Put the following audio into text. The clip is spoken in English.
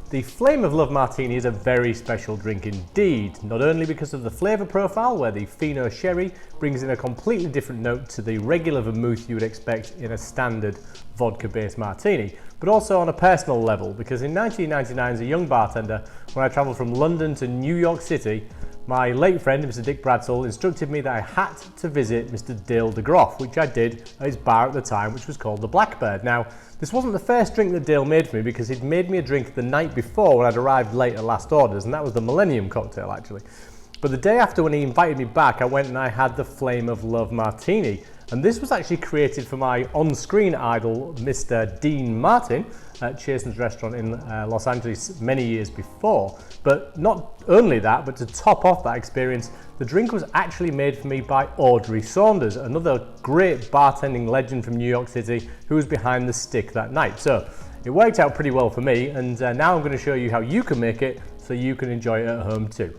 The Flame of Love Martini is a very special drink indeed, not only because of the flavour profile where the Fino sherry brings in a completely different note to the regular vermouth you would expect in a standard vodka-based martini, but also on a personal level because in 1999 as a young bartender, when I travelled from London to New York City, my late friend, Mr. Dick Bradsell, instructed me that I had to visit Mr. Dale de Groff, which I did at his bar at the time, which was called the Blackbird. Now, this wasn't the first drink that Dale made for me because he'd made me a drink the night before when I'd arrived late at last orders, and that was the Millennium cocktail actually. But the day after when he invited me back, I went and I had the Flame of Love Martini. And this was actually created for my on-screen idol, Mr. Dean Martin, at Chason's restaurant in Los Angeles many years before. But not only that, but to top off that experience, the drink was actually made for me by Audrey Saunders, another great bartending legend from New York City who was behind the stick that night. So it worked out pretty well for me, and now I'm going to show you how you can make it so you can enjoy it at home too.